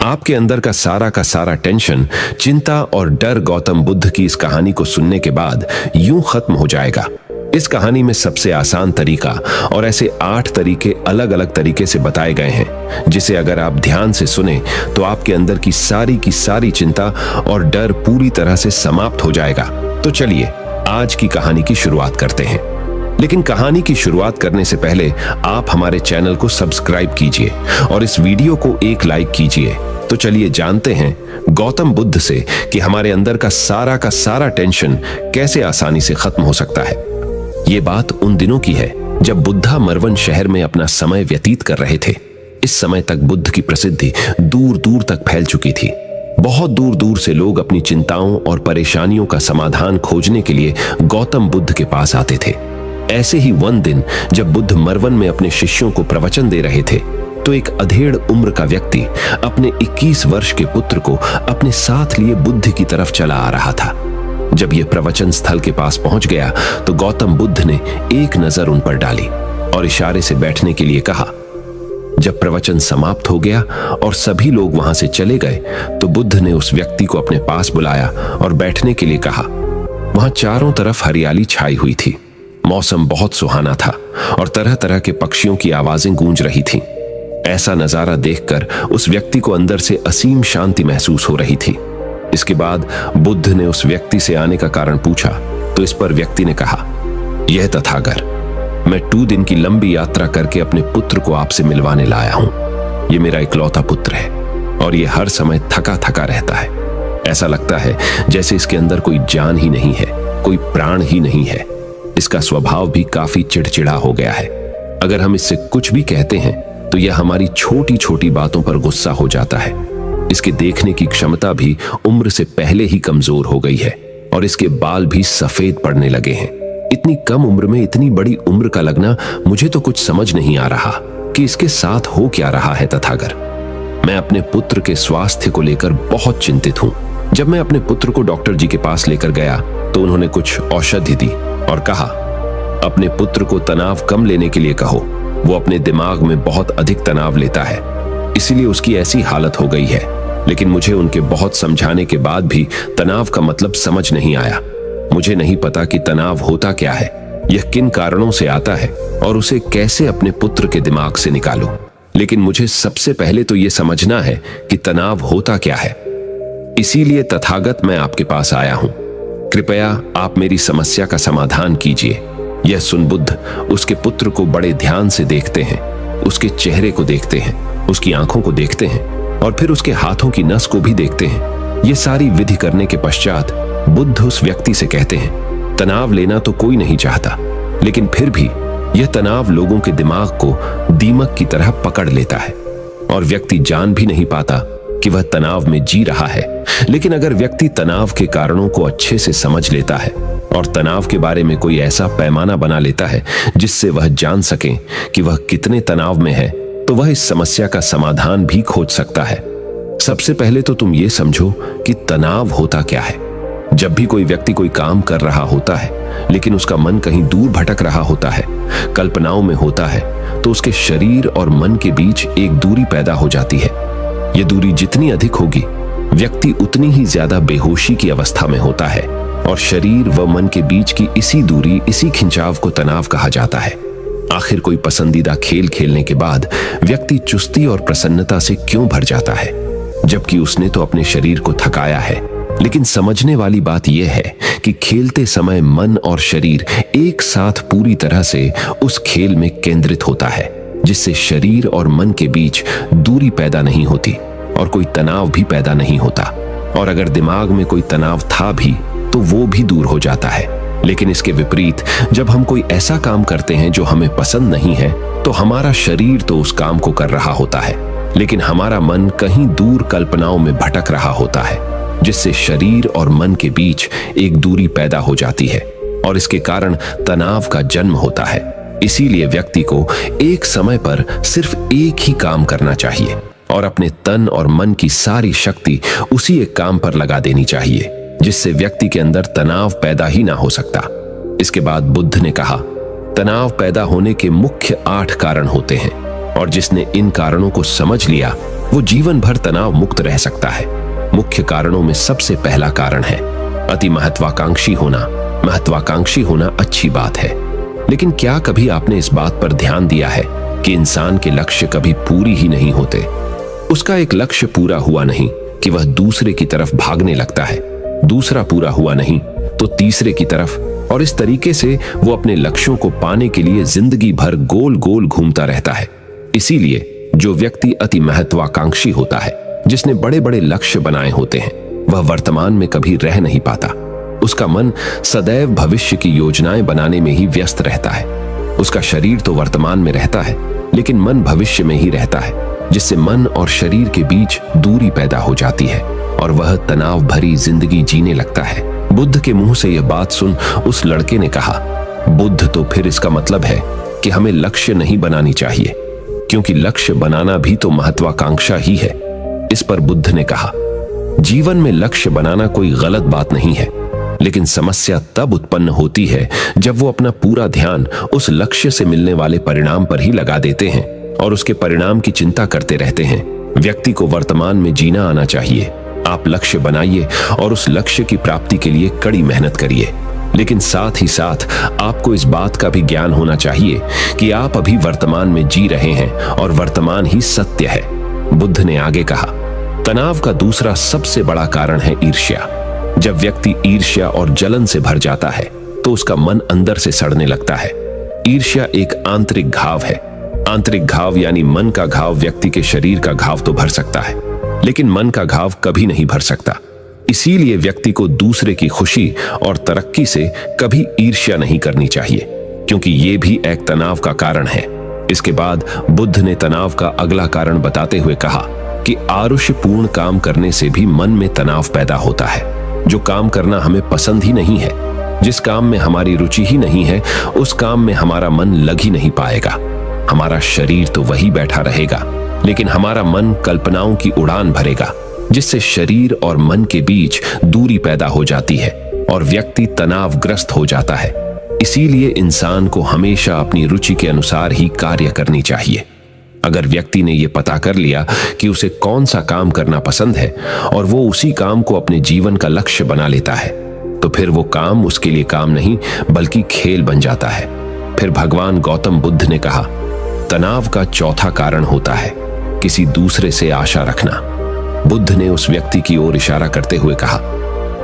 आपके अंदर का सारा टेंशन, चिंता और डर गौतम बुद्ध की इस कहानी को सुनने के बाद यूं खत्म हो जाएगा। इस कहानी में सबसे आसान तरीका और ऐसे 8 तरीके अलग अलग तरीके से बताए गए हैं, जिसे अगर आप ध्यान से सुने तो आपके अंदर की सारी चिंता और डर पूरी तरह से समाप्त हो जाएगा। तो चलिए आज की कहानी की शुरुआत करते हैं। लेकिन कहानी की शुरुआत करने से पहले आप हमारे चैनल को सब्सक्राइब कीजिए और इस वीडियो को एक लाइक कीजिए। तो चलिए जानते हैं गौतम बुद्ध से कि हमारे अंदर का सारा टेंशन कैसे आसानी से खत्म हो सकता है। ये बात उन दिनों की है जब बुद्धा मरवन शहर में अपना समय व्यतीत कर रहे थे। इस समय तक बुद्ध की प्रसिद्धि दूर दूर तक फैल चुकी थी। बहुत दूर दूर से लोग अपनी चिंताओं और परेशानियों का समाधान खोजने के लिए गौतम बुद्ध के पास आते थे। ऐसे ही one दिन जब बुद्ध मरवन में अपने शिष्यों को प्रवचन दे रहे थे, तो एक अधेड़ उम्र का व्यक्ति अपने 21 वर्ष के पुत्र को अपने साथ लिए बुद्ध की तरफ चला आ रहा था। जब यह प्रवचन स्थल के पास पहुंच गया तो गौतम बुद्ध ने एक नजर उन पर डाली और इशारे से बैठने के लिए कहा। जब प्रवचन समाप्त हो गया और सभी लोग वहां से चले गए तो बुद्ध ने उस व्यक्ति को अपने पास बुलाया और बैठने के लिए कहा। वहां चारों तरफ हरियाली छाई हुई थी। मौसम बहुत सुहाना था और तरह तरह के पक्षियों की आवाजें गूंज रही थीं। ऐसा नजारा देखकर उस व्यक्ति को अंदर से असीम शांति महसूस हो रही थी। इसके बाद बुद्ध ने उस व्यक्ति से आने का कारण पूछा तो इस पर व्यक्ति ने कहा, यह तथागत, मैं 2 दिन की लंबी यात्रा करके अपने पुत्र को आपसे मिलवाने लाया हूं। ये मेरा इकलौता पुत्र है और ये हर समय थका थका रहता है। ऐसा लगता है जैसे इसके अंदर कोई जान ही नहीं है, कोई प्राण ही नहीं है। इसका स्वभाव भी काफी चिड़चिड़ा हो गया है। अगर हम इससे कुछ भी कहते हैं तो यह हमारी छोटी छोटी बातों पर गुस्सा हो जाता है। इसके देखने की क्षमता भी उम्र से पहले ही कमजोर हो गई है और इसके बाल भी सफेद पड़ने लगे हैं। इतनी कम उम्र में इतनी बड़ी उम्र का लगना, मुझे तो कुछ समझ नहीं आ रहा कि इसके साथ हो क्या रहा है तथागत। मैं अपने पुत्र के स्वास्थ्य को लेकर बहुत चिंतित हूं। जब मैं अपने पुत्र को डॉक्टर जी के पास लेकर गया तो उन्होंने कुछ औषधि दी और कहा, अपने पुत्र को तनाव कम लेने के लिए कहो। वो अपने दिमाग में बहुत अधिक तनाव लेता है, इसीलिए उसकी ऐसी हालत हो गई है। लेकिन मुझे उनके बहुत समझाने के बाद भी तनाव का मतलब समझ नहीं आया। मुझे नहीं पता कि तनाव होता क्या है, यह किन कारणों से आता है और उसे कैसे अपने पुत्र के दिमाग से निकालूं। लेकिन मुझे सबसे पहले तो यह समझना है कि तनाव होता क्या है। इसीलिए तथागत मैं आपके पास आया हूं। कृपया आप मेरी समस्या का समाधान कीजिए। यह सुन बुद्ध उसके पुत्र को बड़े ध्यान से देखते हैं, उसके चेहरे को देखते हैं, उसकी आंखों को देखते हैं और फिर उसके हाथों की नस को भी देखते हैं। यह सारी विधि करने के पश्चात बुद्ध उस व्यक्ति से कहते हैं, तनाव लेना तो कोई नहीं चाहता, लेकिन फिर भी यह तनाव लोगों के दिमाग को दीमक की तरह पकड़ लेता है और व्यक्ति जान भी नहीं पाता कि वह तनाव में जी रहा है। लेकिन अगर व्यक्ति तनाव के कारणों को अच्छे से समझ लेता है और तनाव के बारे में कोई ऐसा पैमाना बना लेता है जिससे वह जान सके कि वह कितने तनाव में है, तो वह इस समस्या का समाधान भी खोज सकता है। सबसे पहले तो तुम ये समझो कि तनाव होता क्या है। जब भी कोई व्यक्ति कोई काम कर रहा होता है लेकिन उसका मन कहीं दूर भटक रहा होता है, कल्पनाओं में होता है, तो उसके शरीर और मन के बीच एक दूरी पैदा हो जाती है। यह दूरी जितनी अधिक होगी, व्यक्ति उतनी ही ज्यादा बेहोशी की अवस्था में होता है और शरीर व मन के बीच की इसी दूरी, इसी खिंचाव को तनाव कहा जाता है। आखिर कोई पसंदीदा खेल खेलने के बाद व्यक्ति चुस्ती और प्रसन्नता से क्यों भर जाता है, जबकि उसने तो अपने शरीर को थकाया है। लेकिन समझने वाली बात यह है कि खेलते समय मन और शरीर एक साथ पूरी तरह से उस खेल में केंद्रित होता है, जिससे शरीर और मन के बीच दूरी पैदा नहीं होती और कोई तनाव भी पैदा नहीं होता। और अगर दिमाग में कोई तनाव था भी तो वो भी दूर हो जाता है। लेकिन इसके विपरीत जब हम कोई ऐसा काम करते हैं जो हमें पसंद नहीं है, तो हमारा शरीर तो उस काम को कर रहा होता है, लेकिन हमारा मन कहीं दूर कल्पनाओं में भटक रहा होता है, जिससे शरीर और मन के बीच एक दूरी पैदा हो जाती है और इसके कारण तनाव का जन्म होता है। इसीलिए व्यक्ति को एक समय पर सिर्फ एक ही काम करना चाहिए और अपने तन और मन की सारी शक्ति उसी एक काम पर लगा देनी चाहिए, जिससे व्यक्ति के अंदर तनाव पैदा ही ना हो सकता। इसके बाद बुद्ध ने कहा, तनाव पैदा होने के मुख्य 8 कारण होते हैं और जिसने इन कारणों को समझ लिया वो जीवन भर तनाव मुक्त रह सकता है। मुख्य कारणों में सबसे पहला कारण है अति महत्वाकांक्षी होना। महत्वाकांक्षी होना अच्छी बात है, लेकिन क्या कभी आपने इस बात पर ध्यान दिया है कि इंसान के लक्ष्य कभी पूरी ही नहीं होते। उसका एक लक्ष्य पूरा हुआ नहीं कि वह दूसरे की तरफ भागने लगता है, दूसरा पूरा हुआ नहीं तो तीसरे की तरफ, और इस तरीके से वो अपने लक्ष्यों को पाने के लिए जिंदगी भर गोल गोल घूमता रहता है। इसीलिए जो व्यक्ति अति महत्वाकांक्षी होता है, जिसने बड़े बड़े लक्ष्य बनाए होते हैं, वह वर्तमान में कभी रह नहीं पाता। उसका मन सदैव भविष्य की योजनाएं बनाने में ही व्यस्त रहता है। उसका शरीर तो वर्तमान में रहता है, लेकिन मन भविष्य में ही रहता है, जिससे मन और शरीर के बीच दूरी पैदा हो जाती है और वह तनाव भरी जिंदगी जीने लगता है। बुद्ध के मुंह से यह बात सुन उस लड़के ने कहा, बुद्ध, तो फिर इसका मतलब है कि हमें लक्ष्य नहीं बनानी चाहिए, क्योंकि लक्ष्य बनाना भी तो महत्वाकांक्षा ही है। इस पर बुद्ध ने कहा, जीवन में लक्ष्य बनाना कोई गलत बात नहीं है, लेकिन समस्या तब उत्पन्न होती है जब वो अपना पूरा ध्यान उस लक्ष्य से मिलने वाले परिणाम पर ही लगा देते हैं और उसके परिणाम की चिंता करते रहते हैं। व्यक्ति को वर्तमान में जीना आना चाहिए। आप लक्ष्य बनाइए और उस लक्ष्य की प्राप्ति के लिए कड़ी मेहनत करिए, लेकिन साथ ही साथ आपको इस बात का भी ज्ञान होना चाहिए कि आप अभी वर्तमान में जी रहे हैं और वर्तमान ही सत्य है। बुद्ध ने आगे कहा, तनाव का दूसरा सबसे बड़ा कारण है ईर्ष्या। जब व्यक्ति ईर्ष्या और जलन से भर जाता है तो उसका मन अंदर से सड़ने लगता है। ईर्ष्या एक आंतरिक घाव है। आंतरिक घाव यानी मन का घाव व्यक्ति के शरीर का घाव तो भर सकता है, लेकिन मन का घाव कभी नहीं भर सकता। इसीलिए व्यक्ति को दूसरे की खुशी और तरक्की से कभी ईर्ष्या नहीं करनी चाहिए, क्योंकि ये भी एक तनाव का कारण है। इसके बाद बुद्ध ने तनाव का अगला कारण बताते हुए कहा कि आरुष्यपूर्ण काम करने से भी मन में तनाव पैदा होता है। जो काम करना हमें पसंद ही नहीं है, जिस काम में हमारी रुचि ही नहीं है, उस काम में हमारा मन लग ही नहीं पाएगा। हमारा शरीर तो वही बैठा रहेगा, लेकिन हमारा मन कल्पनाओं की उड़ान भरेगा, जिससे शरीर और मन के बीच दूरी पैदा हो जाती है और व्यक्ति तनावग्रस्त हो जाता है। इसीलिए इंसान को हमेशा अपनी रुचि के अनुसार ही कार्य करनी चाहिए। अगर व्यक्ति ने यह पता कर लिया कि उसे कौन सा काम करना पसंद है और वो उसी काम को अपने जीवन का लक्ष्य बना लेता है, तो फिर वो काम उसके लिए काम नहीं बल्कि खेल बन जाता है। फिर भगवान गौतम बुद्ध ने कहा, तनाव का चौथा कारण होता है किसी दूसरे से आशा रखना। बुद्ध ने उस व्यक्ति की ओर इशारा करते हुए कहा,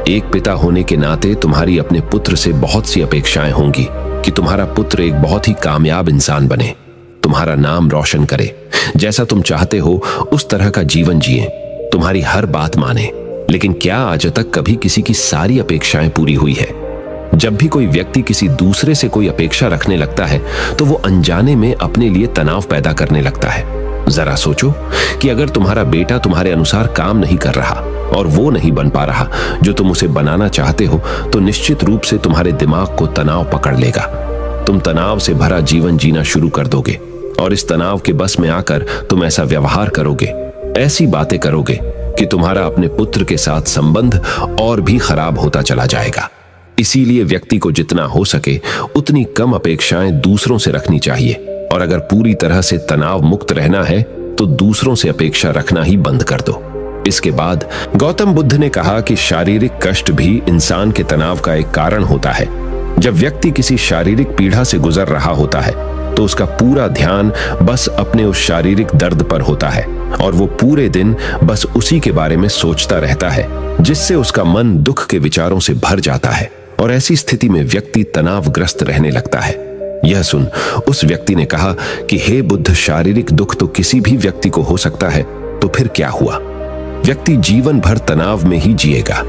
एक पिता होने के नाते तुम्हारी अपने पुत्र से बहुत सी अपेक्षाएं होंगी कि तुम्हारा पुत्र एक बहुत ही कामयाब इंसान बने, तुम्हारा नाम रोशन करे, जैसा तुम चाहते हो उस तरह का जीवन जिए, तुम्हारी हर बात माने। लेकिन क्या आज तक कभी किसी की सारी अपेक्षाएं पूरी हुई है? जब भी कोई व्यक्ति किसी दूसरे से कोई अपेक्षा रखने लगता है तो वो अनजाने में अपने लिए तनाव पैदा करने लगता है। जरा सोचो कि अगर तुम्हारा बेटा तुम्हारे अनुसार काम नहीं कर रहा और वो नहीं बन पा रहा जो तुम उसे बनाना चाहते हो, तो निश्चित रूप से तुम्हारे दिमाग को तनाव पकड़ लेगा। तुम तनाव से भरा जीवन जीना शुरू कर दोगे और इस तनाव के बस में आकर तुम ऐसा व्यवहार करोगे, ऐसी बातें करोगे कि तुम्हारा अपने पुत्र के साथ संबंध और भी खराब होता चला जाएगा। इसीलिए व्यक्ति को जितना हो सके उतनी कम अपेक्षाएं दूसरों से रखनी चाहिए, और अगर पूरी तरह से तनाव मुक्त रहना है तो दूसरों से अपेक्षा रखना ही बंद कर दो। इसके बाद गौतम बुद्ध ने कहा कि शारीरिक कष्ट भी इंसान के तनाव का एक कारण होता है। जब व्यक्ति किसी शारीरिक पीड़ा से गुजर रहा होता है तो उसका पूरा ध्यान बस अपने उस शारीरिक दर्द पर होता है और वो पूरे दिन बस उसी के बारे में सोचता रहता है, जिससे उसका मन दुख के विचारों से भर जाता है और ऐसी स्थिति में व्यक्ति तनावग्रस्त रहने लगता है। यह सुन उस व्यक्ति ने कहा कि हे बुद्ध, शारीरिक दुख तो किसी भी व्यक्ति को हो सकता है, तो फिर क्या हुआ? व्यक्ति जीवन भर तनाव में ही जिएगा।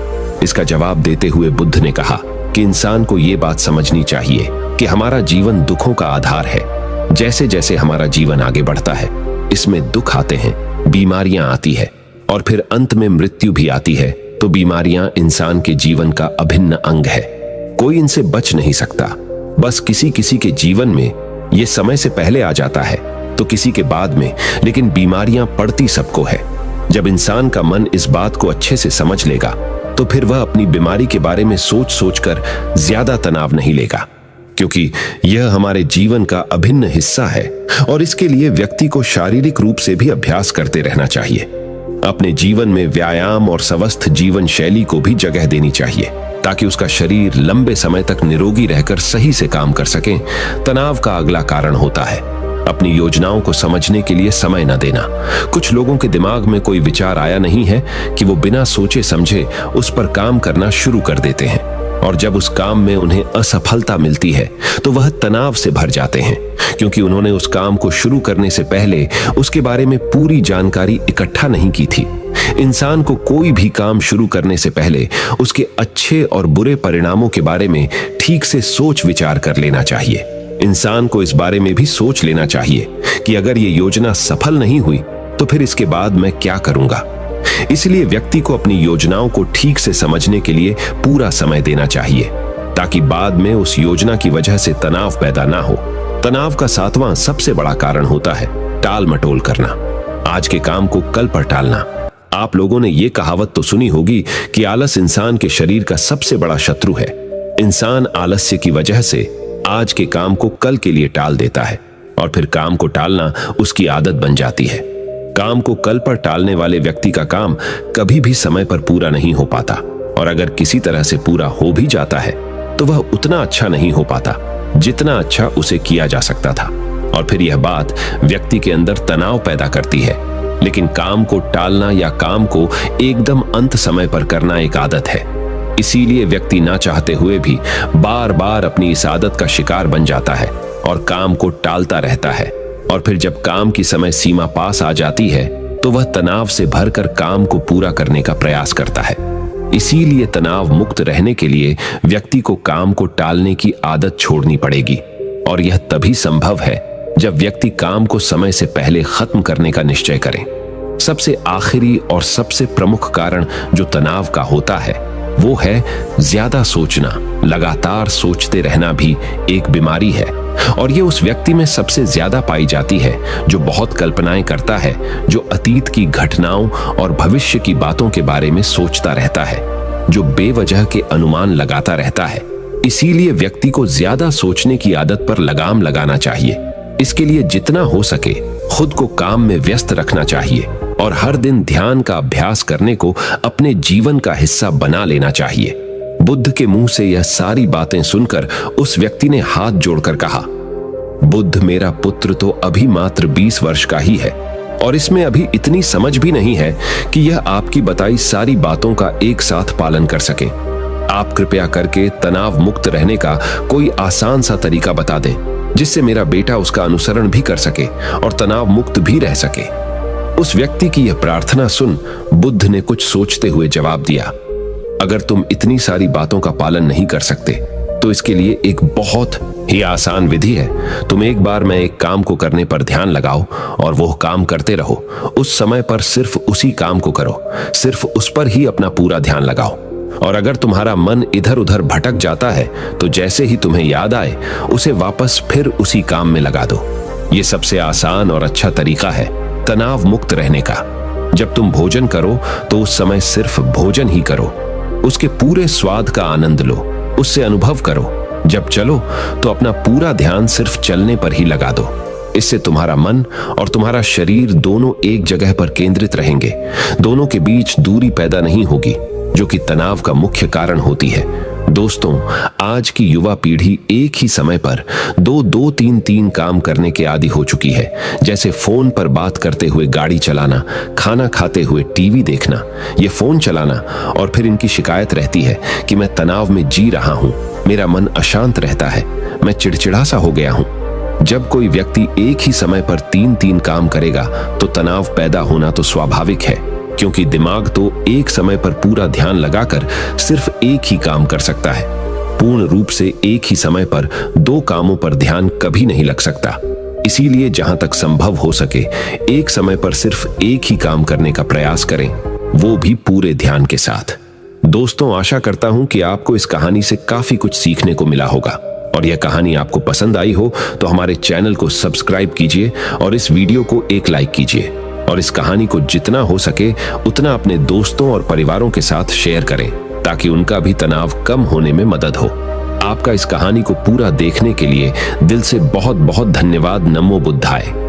इसका जवाब देते हुए बुद्ध ने कहा कि इंसान को यह बात समझनी चाहिए कि हमारा जीवन दुखों का आधार है। जैसे जैसे हमारा जीवन आगे बढ़ता है, इसमें दुख आते हैं, बीमारियां आती है और फिर अंत में मृत्यु भी आती है। तो बीमारियां इंसान के जीवन का अभिन्न अंग है, कोई इनसे बच नहीं सकता। बस किसी किसी के जीवन में ये समय से पहले आ जाता है तो किसी के बाद में, लेकिन बीमारियां पड़ती सबको है। जब इंसान का मन इस बात को अच्छे से समझ लेगा तो फिर वह अपनी बीमारी के बारे में सोच सोचकर ज्यादा तनाव नहीं लेगा, क्योंकि यह हमारे जीवन का अभिन्न हिस्सा है और इसके लिए व्यक्ति को शारीरिक रूप से भी अभ्यास करते रहना चाहिए। अपने जीवन में व्यायाम और स्वस्थ जीवन शैली को भी जगह देनी चाहिए ताकि उसका शरीर लंबे समय तक निरोगी रहकर सही से काम कर सके। तनाव का अगला कारण होता है अपनी योजनाओं को समझने के लिए समय न देना। कुछ लोगों के दिमाग में कोई विचार आया नहीं है कि वो बिना सोचे समझे उस पर काम करना शुरू कर देते हैं और जब उस काम में उन्हें असफलता मिलती है तो वह तनाव से भर जाते हैं क्योंकि उन्होंने उस काम को शुरू करने से पहले उसके बारे में पूरी जानकारी इकट्ठा नहीं की थी। इंसान को कोई भी काम शुरू करने से पहले उसके अच्छे और बुरे परिणामों के बारे में ठीक से सोच विचार कर लेना चाहिए। इंसान को इस बारे में भी सोच लेना चाहिए कि अगर ये योजना सफल नहीं हुई तो फिर इसके बाद मैं क्या करूंगा। इसलिए व्यक्ति को अपनी योजनाओं को ठीक से समझने के लिए पूरा समय देना चाहिए ताकि बाद में उस योजना की वजह से तनाव पैदा ना हो। तनाव का 7वां सबसे बड़ा कारण होता है टाल मटोल करना, आज के काम को कल पर टालना। आप लोगों ने ये कहावत तो सुनी होगी कि आलस इंसान के शरीर का सबसे बड़ा शत्रु है। इंसान आलस्य की वजह से आज के काम को कल के लिए टाल देता है और फिर काम को टालना उसकी आदत बन जाती है। काम को कल पर टालने वाले व्यक्ति का काम कभी भी समय पर पूरा नहीं हो पाता और अगर किसी तरह से पूरा हो भी जाता है तो वह उतना अच्छा नहीं हो पाता जितना अच्छा उसे किया जा सकता था और फिर यह बात व्यक्ति के अंदर तनाव पैदा करती है। लेकिन काम को टालना या काम को एकदम अंत समय पर करना एक आदत है, इसीलिए व्यक्ति ना चाहते हुए भी बार बार अपनी इस आदत का शिकार बन जाता है और काम को टालता रहता है और फिर जब काम की समय सीमा पास आ जाती है तो वह तनाव से भरकर काम को पूरा करने का प्रयास करता है। इसीलिए तनाव मुक्त रहने के लिए व्यक्ति को काम को टालने की आदत छोड़नी पड़ेगी और यह तभी संभव है जब व्यक्ति काम को समय से पहले खत्म करने का निश्चय करे। सबसे आखिरी और सबसे प्रमुख कारण जो तनाव का होता है वो है ज्यादा सोचना। लगातार सोचते रहना भी एक बीमारी है और ये उस व्यक्ति में सबसे ज्यादा पाई जाती है जो बहुत कल्पनाएं करता है, जो अतीत की घटनाओं और भविष्य की बातों के बारे में सोचता रहता है, जो बेवजह के अनुमान लगाता रहता है। इसीलिए व्यक्ति को ज्यादा सोचने की आदत पर लगाम लगाना चाहिए। इसके लिए जितना हो सके खुद को काम में व्यस्त रखना चाहिए और हर दिन ध्यान का अभ्यास करने को अपने जीवन का हिस्सा बना लेना चाहिए। बुद्ध के मुंह से यह सारी बातें सुनकर उस व्यक्ति ने हाथ जोड़कर कहा, बुद्ध मेरा पुत्र तो अभी मात्र 20 वर्ष का ही है और इसमें अभी इतनी समझ भी नहीं है कि यह आपकी बताई सारी बातों का एक साथ पालन कर सके। आप कृपया करके तनाव मुक्त रहने का कोई आसान सा तरीका बता दें जिससे मेरा बेटा उसका अनुसरण भी कर सके और तनाव मुक्त भी रह सके। उस व्यक्ति की यह प्रार्थना सुन बुद्ध ने कुछ सोचते हुए जवाब दिया, अगर तुम इतनी सारी बातों का पालन नहीं कर सकते तो इसके लिए एक बहुत ही आसान विधि है। तुम एक बार में एक काम को करने पर ध्यान लगाओ और वो काम करते रहो। उस समय पर सिर्फ उसी काम को करो, सिर्फ उस पर ही अपना पूरा ध्यान लगाओ और अगर तुम्हारा मन इधर उधर भटक जाता है तो जैसे ही तुम्हें याद आए उसे वापस फिर उसी काम में लगा दो। ये सबसे आसान और अच्छा तरीका है तनाव मुक्त रहने का। जब तुम भोजन करो तो उस समय सिर्फ भोजन ही करो, उसके पूरे स्वाद का आनंद लो, उससे अनुभव करो। जब चलो तो अपना पूरा ध्यान सिर्फ चलने पर ही लगा दो। इससे तुम्हारा मन और तुम्हारा शरीर दोनों एक जगह पर केंद्रित रहेंगे। दोनों के बीच दूरी पैदा नहीं होगी जो कि तनाव का मुख्य कारण होती है। दोस्तों, आज की युवा पीढ़ी एक ही समय पर दो तीन काम करने के आदी हो चुकी है, जैसे फोन पर बात करते हुए गाड़ी चलाना, खाना खाते हुए टीवी देखना, ये फोन चलाना और फिर इनकी शिकायत रहती है कि मैं तनाव में जी रहा हूं, मेरा मन अशांत रहता है, मैं चिड़चिड़ा सा हो गया हूं। जब कोई व्यक्ति एक ही समय पर तीन काम करेगा तो तनाव पैदा होना तो स्वाभाविक है, क्योंकि दिमाग तो एक समय पर पूरा ध्यान लगाकर सिर्फ एक ही काम कर सकता है। पूर्ण रूप से एक ही समय पर 2 कामों पर ध्यान कभी नहीं लग सकता। इसीलिए जहां तक संभव हो सके एक समय पर सिर्फ एक ही काम करने का प्रयास करें, वो भी पूरे ध्यान के साथ। दोस्तों, आशा करता हूं कि आपको इस कहानी से काफी कुछ सीखने को मिला होगा और यह कहानी आपको पसंद आई हो तो हमारे चैनल को सब्सक्राइब कीजिए और इस वीडियो को एक लाइक कीजिए और इस कहानी को जितना हो सके उतना अपने दोस्तों और परिवारों के साथ शेयर करें ताकि उनका भी तनाव कम होने में मदद हो। आपका इस कहानी को पूरा देखने के लिए दिल से बहुत बहुत धन्यवाद। नमो बुद्धाय।